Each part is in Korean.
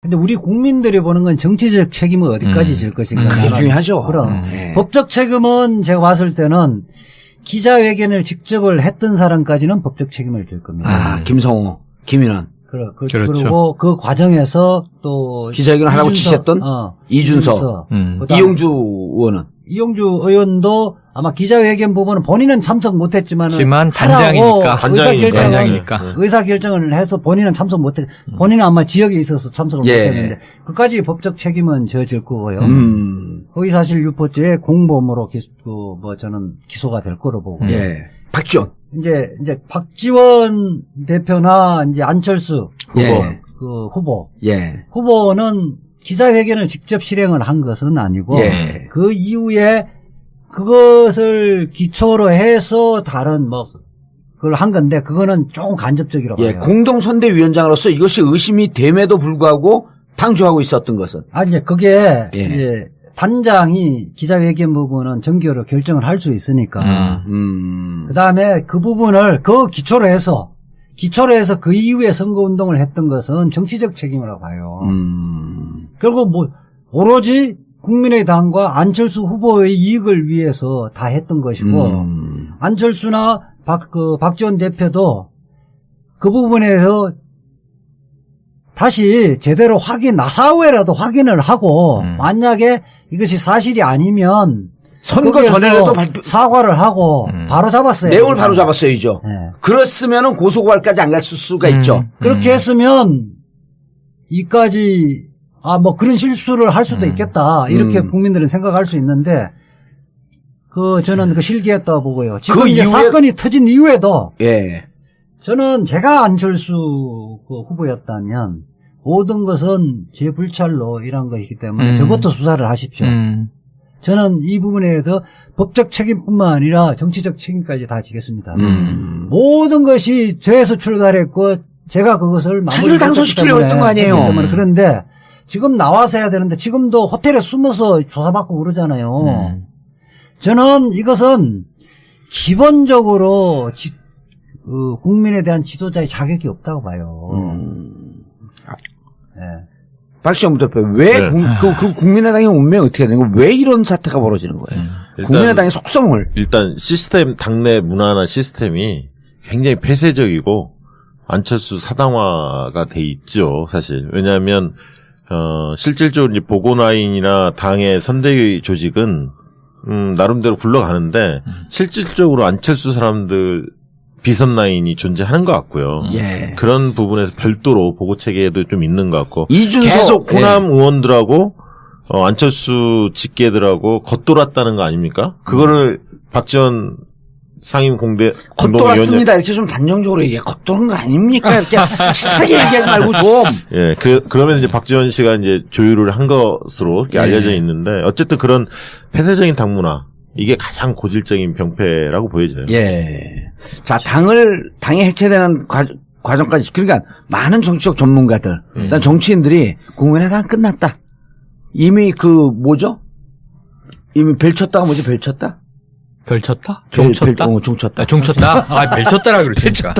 근데 우리 국민들이 보는 건 정치적 책임은 어디까지 질 것인가. 그게 중요하죠. 그럼. 법적 책임은 제가 봤을 때는 기자회견을 직접을 했던 사람까지는 법적 책임을 질 겁니다. 아, 김성호, 김인환. 그렇죠. 그리고 그 과정에서 또 기자회견을 하라고 지시했던 이준석, 이용주 의원은. 이용주 의원도 아마 기자회견 부분은 본인은 참석 못했지만 단장이니까 의사결정을 해서 본인은 참석 못했. 본인은 아마 지역에 있어서 참석을 못했는데 그까지 법적 책임은 져질 거고요. 허위사실 유포죄의 공범으로 저는 기소가 될 거로 보고. 예. 박지원. 이제 박지원 대표나 이제 안철수 후보. 후보는 기자회견을 직접 실행을 한 것은 아니고 그 이후에 그것을 기초로 해서 다른 그걸 한 건데 그거는 조금 간접적이라고 봐요. 공동선대위원장으로서 이것이 의심이 됨에도 불구하고 방조하고 있었던 것은. 아니 그게 이제 단장이 기자회견 부분은 정기로 결정을 할 수 있으니까. 그다음에 그 부분을 그 기초로 해서 그 이후에 선거운동을 했던 것은 정치적 책임이라고 봐요. 결국 오로지 국민의당과 안철수 후보의 이익을 위해서 다 했던 것이고, 안철수나 박지원 대표도 그 부분에서 다시 제대로 사후에라도 확인을 하고, 만약에 이것이 사실이 아니면, 선거 전에라도 사과를 하고 바로 잡았어요. 내용을 바로 잡았어야죠. 그랬으면은 고소고발까지 안 갈 수가 있죠. 그렇게 했으면 이까지 그런 실수를 할 수도 있겠다. 이렇게 국민들은 생각할 수 있는데 저는 실기했다고 보고요. 지금 그 이후에 사건이 터진 이후에도 저는 제가 안철수 후보였다면 모든 것은 제 불찰로 일한 것이기 때문에 저부터 수사를 하십시오. 저는 이 부분에 대해서 법적 책임뿐만 아니라 정치적 책임까지 다 지겠습니다. 모든 것이 저에서 출발했고 제가 그것을 자기를 당선시키려고 했던 거 아니에요. 그런데 지금 나와서 해야 되는데 지금도 호텔에 숨어서 조사받고 그러잖아요. 저는 이것은 기본적으로 국민에 대한 지도자의 자격이 없다고 봐요. 박시영 대표, 그 국민의당의 운명이 어떻게 되는 거예요? 왜 이런 사태가 벌어지는 거예요? 국민의당의 속성을. 일단 당내 문화나 시스템이 굉장히 폐쇄적이고, 안철수 사당화가 돼 있죠, 사실. 왜냐하면, 실질적으로 이제 보고라인이나 당의 선대위 조직은, 나름대로 굴러가는데, 실질적으로 안철수 사람들, 비선 라인이 존재하는 것 같고요. 그런 부분에서 별도로 보고 체계도 좀 있는 것 같고 계속 호남 의원들하고 안철수 직계들하고 겉돌았다는 거 아닙니까? 그거를 박지원 상임공대 겉돌았습니다. 이렇게 좀 단정적으로 얘기해. 겉도는 거 아닙니까? 이렇게 치사하게 얘기하지 말고 좀. 그러면 이제 박지원 씨가 이제 조율을 한 것으로 이렇게 알려져 있는데 어쨌든 그런 폐쇄적인 당문화. 이게 가장 고질적인 병폐라고 보여져요. 자, 당이 해체되는 과정까지, 그러니까 많은 정치적 전문가들, 일단 정치인들이 국민의당 끝났다. 이미 이미 벨 쳤다가 뭐지, 벨 쳤다? 별 쳤다? 종 쳤다? 종 쳤다. 종 쳤다? 벨 쳤다라 그러니까.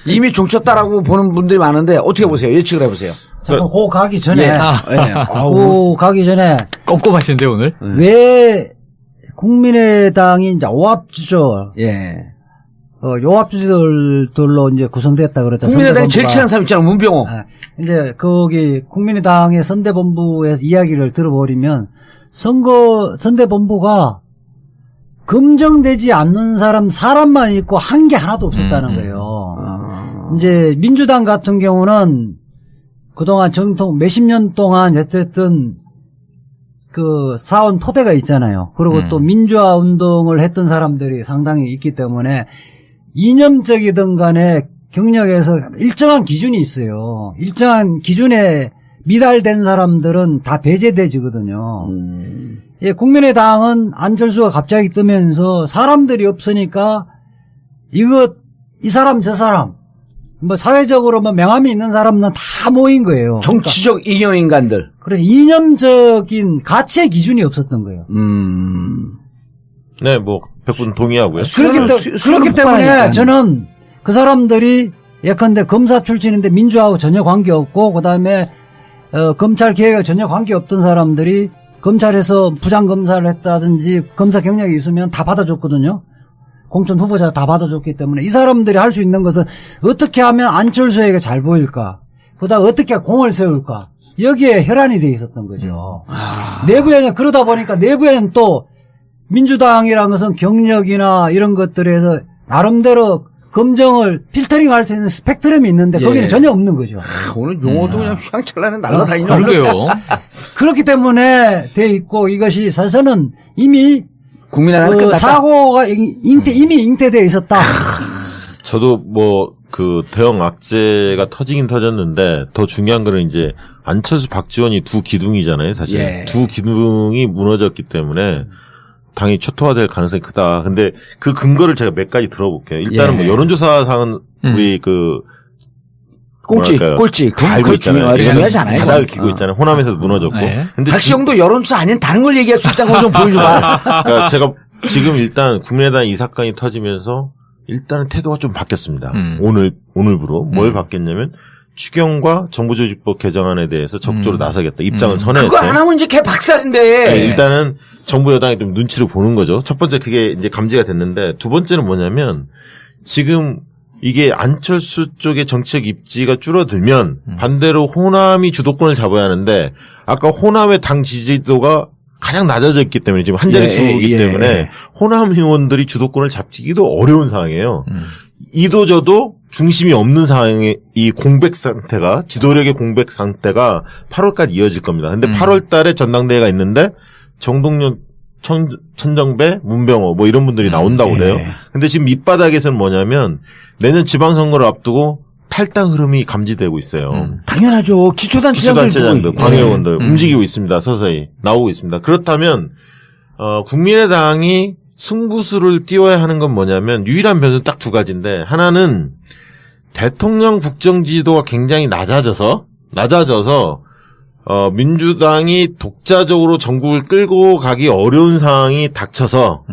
이미 종 쳤다라고 보는 분들이 많은데, 어떻게 보세요? 예측을 해보세요. 잠깐, 고 가기 전에. 고 가기 전에. 꼼꼼하신데, 오늘? 왜, 국민의당이 이제 오합지졸. 오합지졸들로 이제 구성됐다 그랬다. 국민의당이 제일 친한 사람 있잖아, 문병호. 이제 거기 국민의당의 선대본부에서 이야기를 들어버리면 선대본부가 검증되지 않는 사람만 있고 한 게 하나도 없었다는 거예요. 이제 민주당 같은 경우는 그동안 몇십 년 동안 어쨌든 사원 토대가 있잖아요. 그리고 또 민주화 운동을 했던 사람들이 상당히 있기 때문에 이념적이든 간에 경력에서 일정한 기준이 있어요. 일정한 기준에 미달된 사람들은 다 배제돼지거든요. 국민의당은 안철수가 갑자기 뜨면서 사람들이 없으니까 이 사람 저 사람 사회적으로 명함이 있는 사람은 다 모인 거예요. 정치적 이념인간들. 그래서 이념적인 가치의 기준이 없었던 거예요. 네, 100분 동의하고요. 그렇기 때문에 저는 그 사람들이 예컨대 검사 출신인데 민주하고 전혀 관계없고, 그 다음에, 검찰 개혁에 전혀 관계없던 사람들이 검찰에서 부장검사를 했다든지 검사 경력이 있으면 다 받아줬거든요. 공천 후보자 다 받아줬기 때문에 이 사람들이 할 수 있는 것은 어떻게 하면 안철수에게 잘 보일까, 그다음 어떻게 공을 세울까, 여기에 혈안이 돼 있었던 거죠. 내부에는 그러다 보니까 내부에는 또 민주당이라는 것은 경력이나 이런 것들에서 나름대로 검정을 필터링할 수 있는 스펙트럼이 있는데 거기는 예. 전혀 없는 거죠. 오늘 용어도 그냥 휘황찬란히 날아다니는 그러게요. 그렇기 때문에 돼 있고 이것이 사실은 이미 국민의당은 끝났다. 사고가 이미 잉태되어 있었다. 저도 뭐 그 대형 악재가 터지긴 터졌는데 더 중요한 거는 이제 안철수 박지원이 두 기둥이잖아요. 사실 예. 두 기둥이 무너졌기 때문에 당이 초토화될 가능성이 크다. 근데 그 근거를 제가 몇 가지 들어볼게요. 일단은 예. 뭐 여론조사상은 우리 그 꼴찌. 다 알고 있잖아요. 중요하지 않아요. 바닥을 기고 있잖아요. 호남에서도 무너졌고. 네. 근데 박시영도 여론조사 아닌 다른 걸 얘기할 수 있다는 걸 좀 보여줘봐. 그러니까 제가 지금 일단 국민의당 이 사건이 터지면서 일단은 태도가 좀 바뀌었습니다. 오늘부로 뭘 바뀌었냐면 추경과 정부조직법 개정안에 대해서 적극적으로 나서겠다. 입장을 선회했어요. 그거 안 하면 이제 걔 박살인데. 네, 일단은 정부 여당이 좀 눈치를 보는 거죠. 첫 번째 그게 이제 감지가 됐는데 두 번째는 뭐냐면 지금 이게 안철수 쪽의 정치적 입지가 줄어들면 반대로 호남이 주도권을 잡아야 하는데 아까 호남의 당 지지도가 가장 낮아져 있기 때문에 지금 한 자릿수이기 때문에 호남 의원들이 주도권을 잡기도 어려운 상황이에요. 이도저도 중심이 없는 상황에 이 공백 상태가 지도력의 공백 상태가 8월까지 이어질 겁니다. 근데 8월 달에 전당대회가 있는데 정동영 천정배, 문병호 뭐 이런 분들이 나온다고 그래요. 근데 지금 밑바닥에서는 뭐냐면 내년 지방선거를 앞두고 탈당 흐름이 감지되고 있어요. 당연하죠. 기초단체장들, 광의원들 움직이고 있습니다. 서서히 나오고 있습니다. 그렇다면 국민의당이 승부수를 띄워야 하는 건 뭐냐면 유일한 변수는 딱 두 가지인데 하나는 대통령 국정지도가 굉장히 낮아져서 민주당이 독자적으로 전국을 끌고 가기 어려운 상황이 닥쳐서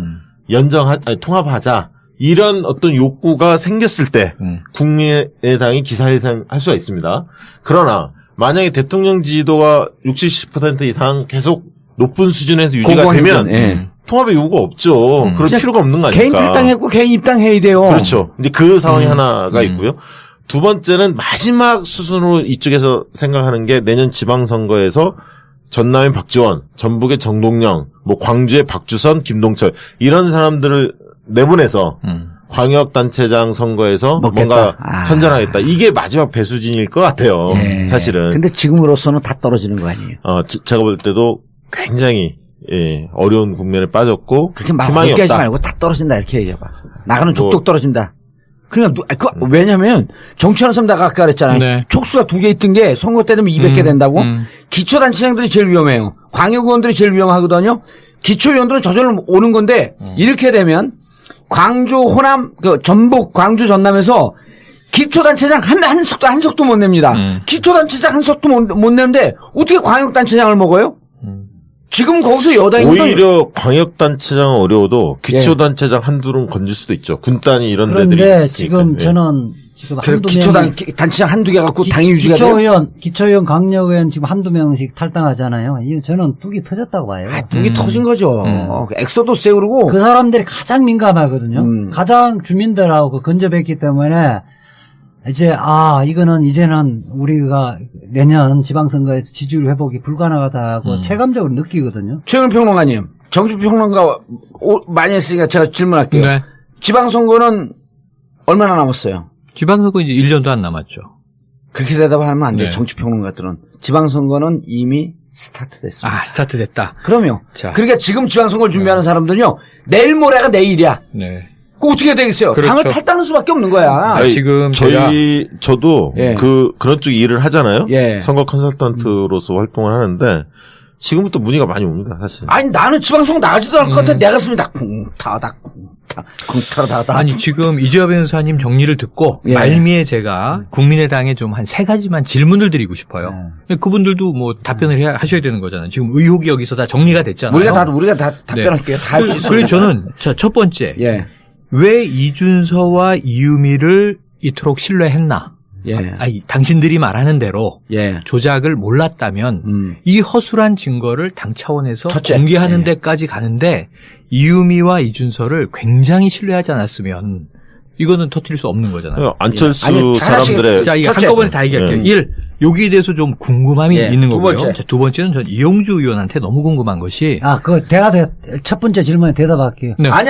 통합하자 이런 어떤 욕구가 생겼을 때 국민의당이 기사회생할 수가 있습니다. 그러나 만약에 대통령 지지도가 60% 이상 계속 높은 수준에서 유지가 되면 통합의 요구가 없죠. 그럴 필요가 없는 거 아닙니까? 개인 탈당했고 개인 입당해야 돼요. 그렇죠. 이제 그 상황이 하나가 있고요. 두 번째는 마지막 수순으로 이쪽에서 생각하는 게 내년 지방선거에서 전남의 박지원, 전북의 정동영, 뭐 광주의 박주선, 김동철 이런 사람들을 내보내서 광역단체장 선거에서 먹겠다. 뭔가 선전하겠다. 이게 마지막 배수진일 것 같아요. 사실은. 근데 지금으로서는 다 떨어지는 거 아니에요. 제가 볼 때도 굉장히 어려운 국면에 빠졌고 그렇게 말 희망이 그렇게 하지 없다. 말고 다 떨어진다 이렇게 얘기해봐. 나가는 족족 떨어진다. 그냥 왜냐면 정치하는 사람 내가 아까 그랬잖아요. 네. 촉수가 2개 있던 게 선거 때 되면 200개 된다고. 기초단체장들이 제일 위험해요. 광역의원들이 제일 위험하거든요. 기초의원들은 저절로 오는 건데 이렇게 되면 광주, 호남, 전북, 광주, 전남에서 기초단체장 한 석도 못 냅니다. 기초단체장 한 석도 못 내는데 어떻게 광역단체장을 먹어요? 지금 거기서 여당이 오히려 광역단체장은 어려워도 기초단체장 한둘은 건질 수도 있죠. 군단이 이런 데들이 그런데 있으니까. 지금 저는 지금 한두 기초단체장 한두 개 갖고 당이 유지가 돼요? 기초의원, 강력의원 지금 한두 명씩 탈당하잖아요. 이거 저는 뚝이 터졌다고 봐요. 뚝이 터진 거죠. 엑소도스에 그러고. 그 사람들이 가장 민감하거든요. 가장 주민들하고 근접했기 때문에 이제 이거는 이제는 우리가 내년 지방선거에서 지지율 회복이 불가능하다고 체감적으로 느끼거든요. 최영일 평론가님, 정치평론가 많이 했으니까 제가 질문할게요. 네. 지방선거는 얼마나 남았어요? 지방선거 이제 1년도 안 남았죠. 그렇게 대답하면 안 돼요. 네. 정치평론가들은. 지방선거는 이미 스타트됐습니다. 스타트 됐다. 그럼요. 자. 그러니까 지금 지방선거를 준비하는 사람들은요. 내일 모레가 내일이야. 네. 그 어떻게 되겠어요? 그렇죠. 당을 탈당할 수밖에 없는 거야. 아니, 지금 저도 예. 그런 쪽 일을 하잖아요. 예. 선거 컨설턴트로서 활동을 하는데 지금부터 문의가 많이 옵니다, 사실. 아니 나는 지방선거 나가지도 않을 것 같아. 내가 쓰면 다 쿵타다. 아니 지금 이재화 변호사님 정리를 듣고 예. 말미에 제가 국민의당에 좀 한 3가지만 질문을 드리고 싶어요. 그분들도 뭐 답변을 하셔야 되는 거잖아요. 지금 의혹이 여기서 다 정리가 됐잖아요. 우리가 다 답변할게요. 다 할 수 있어요. 그래서 저는 첫 번째 예. 왜 이준서와 이유미를 이토록 신뢰했나? 예. 아니, 당신들이 말하는 대로 예. 조작을 몰랐다면 이 허술한 증거를 당 차원에서 첫째. 공개하는 예. 데까지 가는데 이유미와 이준서를 굉장히 신뢰하지 않았으면 이거는 터뜨릴 수 없는 거잖아요. 안철수 아니, 하나씩- 사람들의 자, 이게 첫째. 한꺼번에 다 얘기할게요. 예. 1. 여기에 대해서 좀 궁금함이 예, 있는 두 거고요. 번째. 자, 두 번째는 전 이용주 의원한테 너무 궁금한 것이 첫 번째 질문에 대답할게요. 네. 아니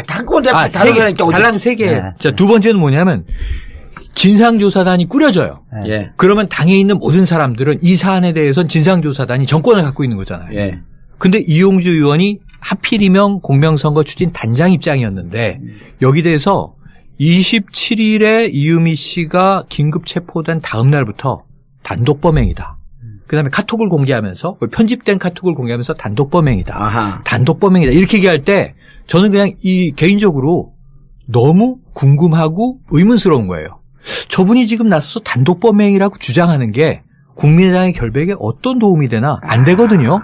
한꺼번에 아, 다른 세 개, 거니까 달랑 세 개. 네. 자, 두 번째는 뭐냐면 진상조사단이 꾸려져요. 예. 그러면 당에 있는 모든 사람들은 이 사안에 대해서는 진상조사단이 정권을 갖고 있는 거잖아요. 예. 근데 이용주 의원이 하필이면 공명선거 추진 단장 입장이었는데 여기 대해서 27일에 이유미 씨가 긴급 체포된 다음 날부터 단독 범행이다. 그다음에 카톡을 공개하면서 편집된 카톡을 공개하면서 단독 범행이다. 아하. 단독 범행이다. 이렇게 얘기할 때 저는 그냥 이 개인적으로 너무 궁금하고 의문스러운 거예요. 저분이 지금 나서서 단독 범행이라고 주장하는 게 국민의당의 결백에 어떤 도움이 되나 안 되거든요.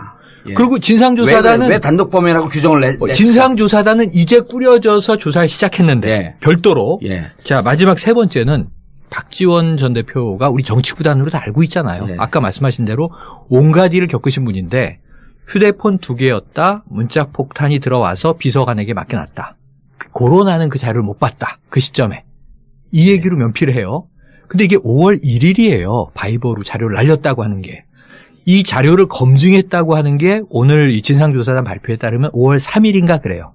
예. 그리고 진상조사단은 왜 단독 범행이라고 규정을 냈을까? 진상조사단은 이제 꾸려져서 조사를 시작했는데 예. 별도로 예. 자 마지막 세 번째는 박지원 전 대표가 우리 정치구단으로 다 알고 있잖아요. 예. 아까 말씀하신 대로 온갖 일을 겪으신 분인데 휴대폰 2개였다. 문자 폭탄이 들어와서 비서관에게 맡겨놨다. 고론하는 그 자료를 못 봤다. 그 시점에. 이 얘기로 면피를 해요. 근데 이게 5월 1일이에요. 바이버로 자료를 날렸다고 하는 게. 이 자료를 검증했다고 하는 게 오늘 이 진상조사단 발표에 따르면 5월 3일인가 그래요.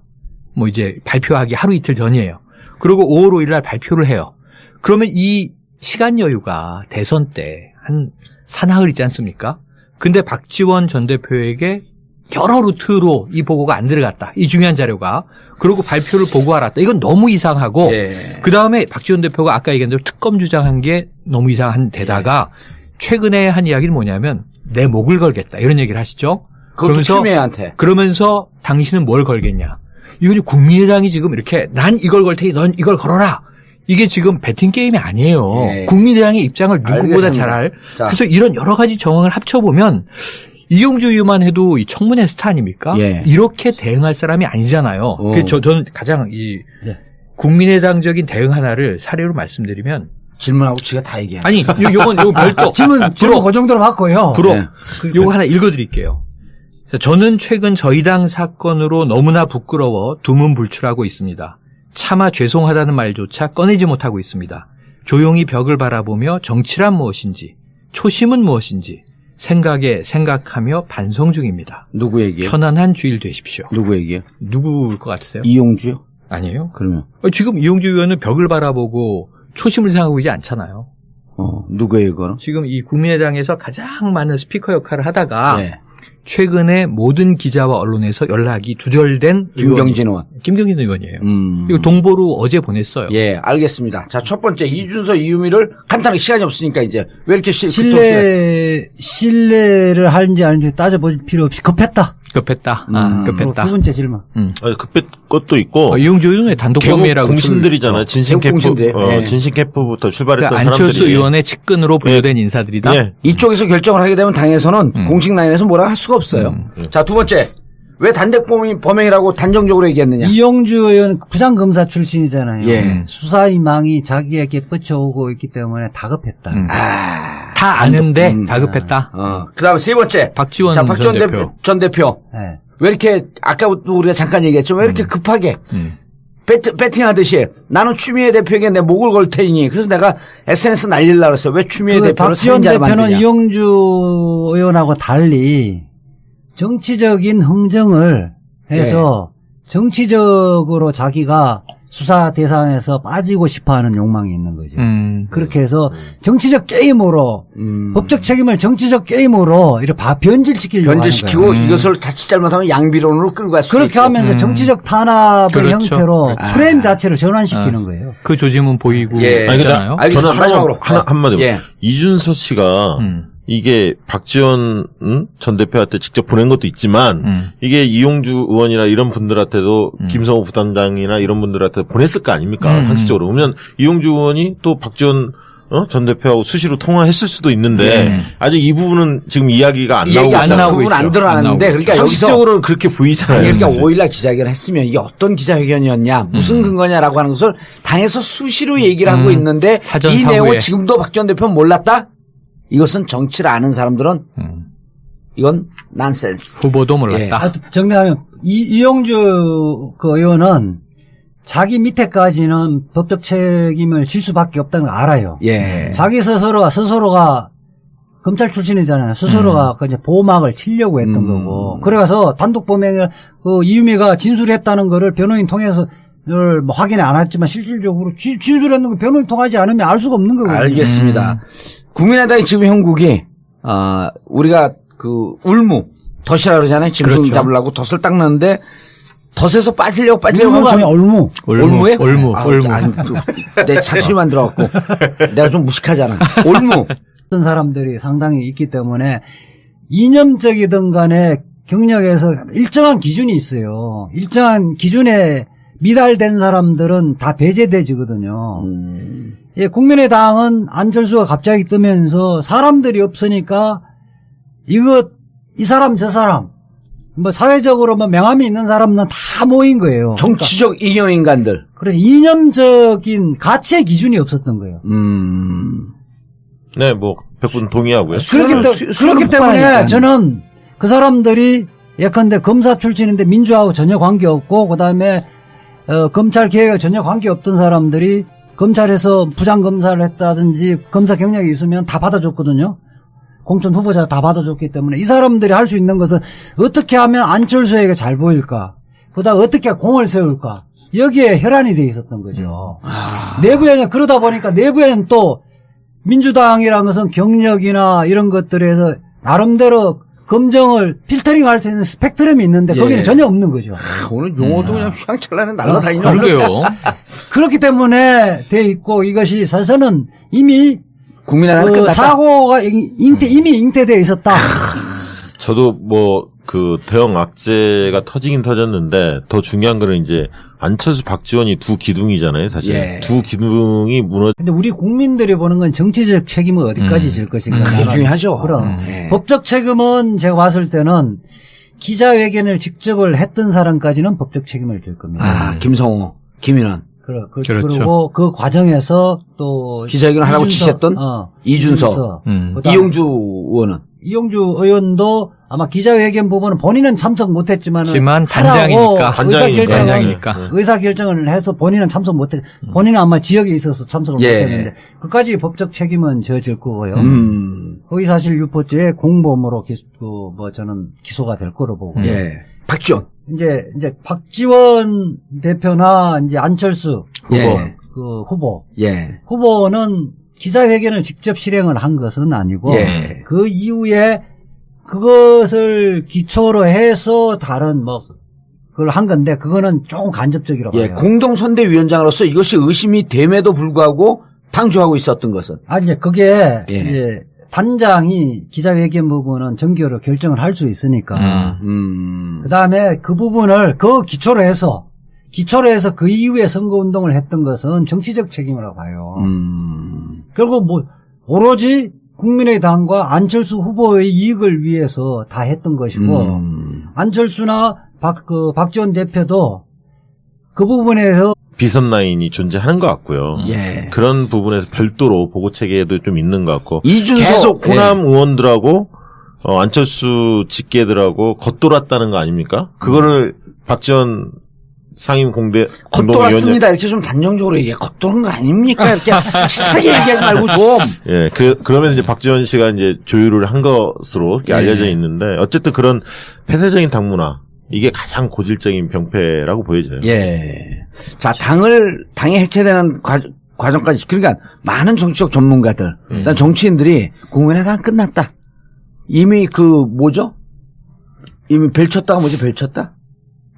뭐 이제 발표하기 하루 이틀 전이에요. 그리고 5월 5일 날 발표를 해요. 그러면 이 시간 여유가 대선 때 한 사나흘 있지 않습니까? 근데 박지원 전 대표에게 여러 루트로 이 보고가 안 들어갔다. 이 중요한 자료가. 그리고 발표를 보고 알았다. 이건 너무 이상하고 예. 그 다음에 박지원 대표가 아까 얘기한 대로 특검 주장한 게 너무 이상한 데다가 최근에 한 이야기는 뭐냐면 내 목을 걸겠다. 이런 얘기를 하시죠. 그것도 추미애한테. 그러면서 당신은 뭘 걸겠냐. 이건 국민의당이 지금 이렇게 난 이걸 걸 테니 넌 이걸 걸어라. 이게 지금 배팅 게임이 아니에요. 예. 국민의당의 입장을 누구보다 알겠습니다. 잘 알. 자. 그래서 이런 여러 가지 정황을 합쳐보면 이용주 의원만 해도 이 청문회 스타 아닙니까? 예. 이렇게 대응할 사람이 아니잖아요. 그래서 저는 가장 이 예. 국민의당적인 대응 하나를 사례로 말씀드리면 질문하고 지가 다 얘기해. 아니 요건 별도 질문 그 정도로 받고요. 불어. 예. 요거 하나 읽어드릴게요. 저는 최근 저희 당 사건으로 너무나 부끄러워 두문불출하고 있습니다. 차마 죄송하다는 말조차 꺼내지 못하고 있습니다. 조용히 벽을 바라보며 정치란 무엇인지, 초심은 무엇인지 생각하며 반성 중입니다. 누구 얘기예요? 편안한 주일 되십시오. 누구 얘기예요? 누구일 것 같으세요? 이용주요? 아니에요? 그러면 지금 이용주 의원은 벽을 바라보고 초심을 생각하고 있지 않잖아요. 누구예요, 그거는? 지금 이 국민의당에서 가장 많은 스피커 역할을 하다가 예. 최근에 모든 기자와 언론에서 연락이 두절된 김경진 의원. 김경진 의원이에요. 이거 동보로 어제 보냈어요. 예, 알겠습니다. 자, 첫 번째 이준서, 이유미를 간단하게 시간이 없으니까 이제 왜 이렇게 신뢰를 하는지 아닌지 따져볼 필요 없이 급했다. 급했다. 그리고 급했다. 두 번째 질문. 아니, 급한 것도 있고 이용주 의원의 단독 개국 범죄라고 공신들이잖아요. 진신 개국 캠프, 공신들. 예. 진신 캠프부터 출발했던 그러니까 안철수 사람들이. 의원의 측근으로 분류된 인사들이다. 예. 이쪽에서 결정을 하게 되면 당에서는 공식 라인에서 뭐라 할 수가 없어요. 자, 두 번째. 왜 단독 범행이라고 단정적으로 얘기했느냐? 이용주 의원 부장검사 출신이잖아요. 예. 수사희망이 자기에게 뻗쳐오고 있기 때문에 다급했다. 다 아는데 다급했다. 그 다음에 세 번째. 박지원 자, 박지원 전 대표. 전 대표. 예. 왜 이렇게, 아까도 우리가 잠깐 얘기했죠. 왜 이렇게 급하게. 음. 배팅하듯이 나는 추미애 대표에게 내 목을 걸 테니 그래서 내가 SNS 날리려고 그랬어요. 왜 추미애 대표를 박지원 살인자로 대표는 만드냐. 이용주 의원하고 달리 정치적인 흥정을 해서 정치적으로 자기가 수사 대상에서 빠지고 싶어하는 욕망이 있는 거죠. 그렇게 해서 정치적 게임으로 법적 책임을 정치적 게임으로 이렇게 변질시키려고 하는 변질시키고 거예요. 이것을 자칫 잘못하면 양비론으로 끌고 갈 수 있고. 그렇게 하면서 정치적 탄압의 그렇죠. 형태로 프레임 자체를 전환시키는 거예요. 그 조짐은 보이고 예. 아니, 근데 있잖아요. 알겠습니다. 저는 마지막으로. 한마디로. 예. 이준서 씨가 이게 박지원 전 대표한테 직접 보낸 것도 있지만 이게 이용주 의원이나 이런 분들한테도 김성호 부단장이나 이런 분들한테 보냈을 거 아닙니까? 상식적으로. 그러면 이용주 의원이 또 박지원 전 대표하고 수시로 통화했을 수도 있는데 아직 이 부분은 지금 이야기가 안 나오고 얘기 안 있잖아요. 나오고 부분 안 드러나는데 그러니까 여기서 상식적으로는 그렇게 보이잖아요. 그러니까 사실. 5일날 기자회견을 했으면 이게 어떤 기자회견이었냐, 무슨 근거냐라고 하는 것을 당에서 수시로 얘기를 하고 있는데 사전 이 사후에. 내용을 지금도 박 전 대표는 몰랐다? 이것은 정치를 아는 사람들은 이건 난센스. 후보도 몰랐다. 하여튼 정리하면 이용주 그 의원은 자기 밑에까지는 법적 책임을 질 수밖에 없다는 걸 알아요. 예. 자기 스스로가 검찰 출신이잖아요. 스스로가 그 이제 보호막을 치려고 했던 거고. 그래서 단독 범행을 그 이유미가 진술했다는 거를 변호인 통해서 뭐 확인을 안 했지만 실질적으로 진술했는 거 변호인 통하지 않으면 알 수가 없는 거거든요. 알겠습니다. 국민의당의 지금 형국이 우리가 그 울무 덫이라 그러잖아요. 짐승 그렇죠. 잡으려고 덫을 딱 넣는데 덫에서 빠지려고 울무가 아니라 얼무. 올무에? 올무. 내 자취만 들어갔고 내가 좀 무식하잖아. 올무. 어떤 사람들이 상당히 있기 때문에 이념적이든 간에 경력에서 일정한 기준이 있어요. 일정한 기준에 미달된 사람들은 다 배제돼지거든요. 예, 국민의당은 안철수가 갑자기 뜨면서 사람들이 없으니까 이 사람 저 사람 뭐 사회적으로 뭐 명함이 있는 사람은 다 모인 거예요. 정치적 이념 인간들. 그래서 이념적인 가치의 기준이 없었던 거예요. 네, 뭐 100분 동의하고요. 그렇기 때문에 저는 그 사람들이 예컨대 검사 출신인데 민주하고 전혀 관계없고 그다음에 검찰 개혁에 전혀 관계없던 사람들이 검찰에서 부장검사를 했다든지 검사 경력이 있으면 다 받아줬거든요. 공천 후보자 다 받아줬기 때문에 이 사람들이 할 수 있는 것은 어떻게 하면 안철수에게 잘 보일까, 그다음 어떻게 공을 세울까, 여기에 혈안이 돼 있었던 거죠. 내부에는 그러다 보니까 내부에는 또 민주당이라는 것은 경력이나 이런 것들에서 나름대로 검증을 필터링할 수 있는 스펙트럼이 있는데 거기는 전혀 없는 거죠. 오늘 용어도 그냥 휘황찬란히 날아다니는. 그러게요. 그렇기 때문에 돼 있고 이것이 사실은 이미 국민의당은 끝났다. 사고가 이미 잉태되어 있었다. 저도 뭐 그 대형 악재가 터지긴 터졌는데 더 중요한 거는 이제 안철수 박지원이 두 기둥이잖아요, 사실. 예. 두 기둥이 근데 우리 국민들이 보는 건 정치적 책임은 어디까지 질 것인가. 그게 중요하죠. 그럼. 예. 법적 책임은 제가 봤을 때는 기자회견을 직접을 했던 사람까지는 법적 책임을 질 겁니다. 김성호, 김인환. 그렇죠. 그리고 그 과정에서 또 기자회견을 하라고 지시했던 이준서. 그다음 이용주 의원은. 이용주 의원도 아마 기자회견 부분은 본인은 참석 못했지만은 단장이니까. 의사결정을 해서 본인은 참석 못했. 본인은 아마 지역에 있어서 참석을 예. 못했는데 그까지 법적 책임은 져질 거고요. 거의 사실 유포죄 공범으로 저는 기소가 될 거로 보고. 예. 박지원. 이제 박지원 대표나 이제 안철수 예. 후보. 예. 후보는 기자회견을 직접 실행을 한 것은 아니고 예. 그 이후에 그것을 기초로 해서 다른 그걸 한 건데 그거는 조금 간접적이라고 예. 봐요. 공동선대위원장으로서 이것이 의심이 됨에도 불구하고 방조하고 있었던 것은. 아니 그게 예. 이제 단장이 기자회견 부분은 정기로 결정을 할 수 있으니까 그다음에 그 부분을 그 기초로 해서 그 이후에 선거운동을 했던 것은 정치적 책임이라고 봐요. 결국 오로지 국민의당과 안철수 후보의 이익을 위해서 다 했던 것이고 안철수나 박지원 대표도 그 부분에서 비선 라인이 존재하는 것 같고요. 예. 그런 부분에서 별도로 보고 체계도 좀 있는 것 같고 이준석 계속 호남 의원들하고 안철수 직계들하고 겉돌았다는 거 아닙니까? 그거를 박지원 상임 겉돌았습니다. 이렇게 좀 단정적으로 얘기해. 겉도는 거 아닙니까? 이렇게 치사하게 얘기하지 말고 좀. 예, 그러면 이제 박지원 씨가 이제 조율을 한 것으로 이렇게 알려져 있는데 어쨌든 그런 폐쇄적인 당문화 이게 가장 고질적인 병폐라고 보여져요. 예. 자, 당이 해체되는 과정까지. 그러니까 많은 정치적 전문가들, 일단 정치인들이 국민의당 끝났다. 이미 이미 벨 쳤다가 뭐지? 벨 쳤다?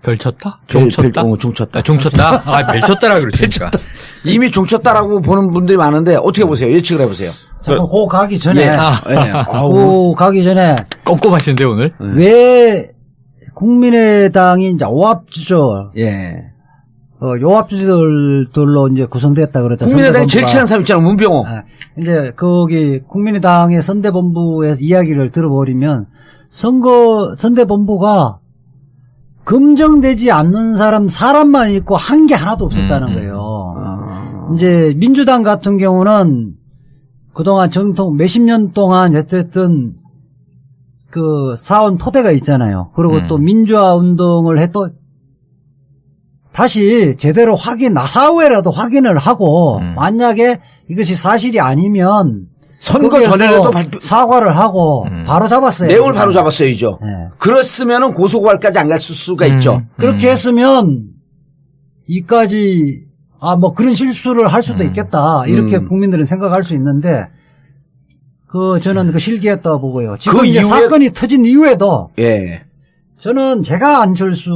별 쳤다? 종 쳤다? 종 쳤다. 종 쳤다? 별 쳤다라 그러니까. 이미 종 쳤다라고 보는 분들이 많은데 어떻게 보세요? 예측을 해보세요. 잠깐 고 가기 전에 예. 가기 전에 꼼꼼하신데 오늘? 왜 국민의당이 이제 오합지졸 예. 요합주들로 이제 구성됐다 그랬죠. 국민의당이 제일 선대본부가. 친한 사람 있잖아, 문병호. 이제 거기 국민의당의 선대본부에서 이야기를 들어버리면 선대본부가 검증되지 않는 사람만 있고 한 게 하나도 없었다는 거예요. 이제 민주당 같은 경우는 그동안 정통 몇십 년 동안 어쨌든 그 사원 토대가 있잖아요. 그리고 또 민주화 운동을 해도 다시 제대로 사후에라도 확인을 하고 만약에 이것이 사실이 아니면 선거 거기에서 전에라도 사과를 하고 바로 잡았어요. 내용을 바로 잡았어야죠. 네. 그랬으면은 고소고발까지 안 갔을 수가 있죠. 그렇게 했으면 이까지 뭐 그런 실수를 할 수도 있겠다. 이렇게 국민들은 생각할 수 있는데 저는 실기했다고 보고요. 지금 그 이제 이후에- 사건이 터진 이후에도 예. 저는 제가 안철수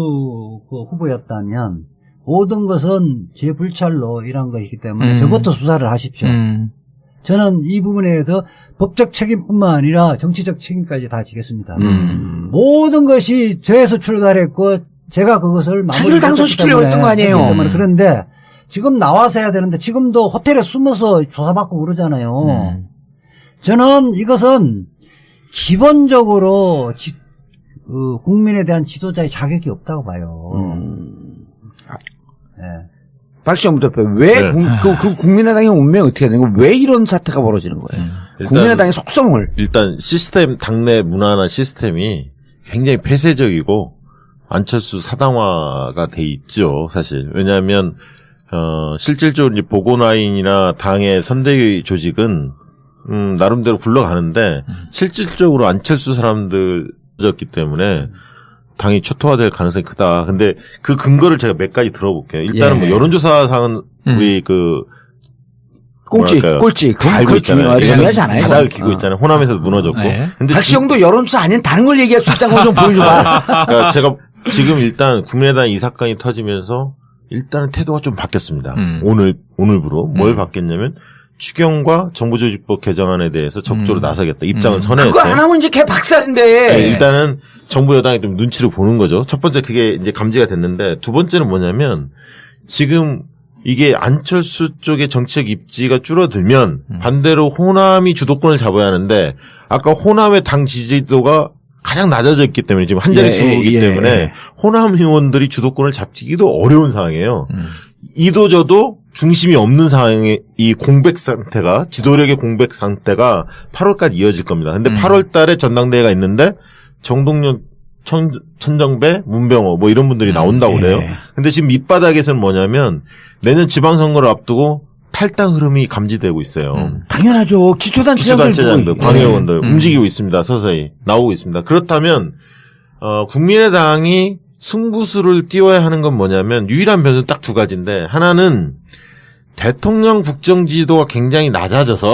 후보였다면 모든 것은 제 불찰로 일한 것이기 때문에 저부터 수사를 하십시오. 저는 이 부분에 대해서 법적 책임뿐만 아니라 정치적 책임까지 다 지겠습니다. 모든 것이 저에서 출발했고 제가 그것을 자기를 당선시키려고 했던 거 아니에요. 그런데 지금 나와서 해야 되는데 지금도 호텔에 숨어서 조사받고 그러잖아요. 저는 이것은 기본적으로 국민에 대한 지도자의 자격이 없다고 봐요. 네. 박시영 대표, 왜 네. 그 국민의당의 운명이 어떻게 되는 거예요? 왜 이런 사태가 벌어지는 거예요? 국민의당의 속성을. 일단 시스템, 당내 문화나 시스템이 굉장히 폐쇄적이고 안철수 사당화가 돼 있죠, 사실. 왜냐하면 실질적으로 이제 보고라인이나 당의 선대위 조직은 나름대로 굴러가는데 실질적으로 안철수 사람들이었기 때문에 당이 초토화될 가능성이 크다. 근데 그 근거를 제가 몇 가지 들어볼게요. 일단은 뭐 여론조사상은 우리 꼴찌. 다 알고 있잖아요. 중요하잖아요. 바닥을 기고 있잖아요. 호남에서도 무너졌고. 네. 근데 박시영도 여론조사 아닌 다른 걸 얘기할 수 있다는 걸 좀 보여줘봐. 그러니까 제가 지금 일단 국민의당 이 사건이 터지면서 일단은 태도가 좀 바뀌었습니다. 오늘부로 뭘 바뀌었냐면 추경과 정부조직법 개정안에 대해서 적극적으로 나서겠다. 입장을 선회했어요. 그거 안 하면 이제 걔 박살인데. 네, 일단은 정부 여당이 좀 눈치를 보는 거죠. 첫 번째 그게 이제 감지가 됐는데 두 번째는 뭐냐면 지금 이게 안철수 쪽의 정치적 입지가 줄어들면 반대로 호남이 주도권을 잡아야 하는데 아까 호남의 당 지지도가 가장 낮아져 있기 때문에 지금 한 자릿수이기 때문에 호남 의원들이 주도권을 잡기도 어려운 상황이에요. 이도저도 중심이 없는 상황의 이 공백 상태가 지도력의 공백 상태가 8월까지 이어질 겁니다. 근데 8월 달에 전당대회가 있는데 정동영, 천정배, 문병호 뭐 이런 분들이 나온다고 그래요. 근데 지금 밑바닥에서는 뭐냐면 내년 지방선거를 앞두고 탈당 흐름이 감지되고 있어요. 당연하죠. 기초단체장들, 광의원들 움직이고 있습니다. 서서히 나오고 있습니다. 그렇다면 국민의당이 승부수를 띄워야 하는 건 뭐냐면 유일한 변수는 딱 두 가지인데 하나는 대통령 국정지도가 굉장히 낮아져서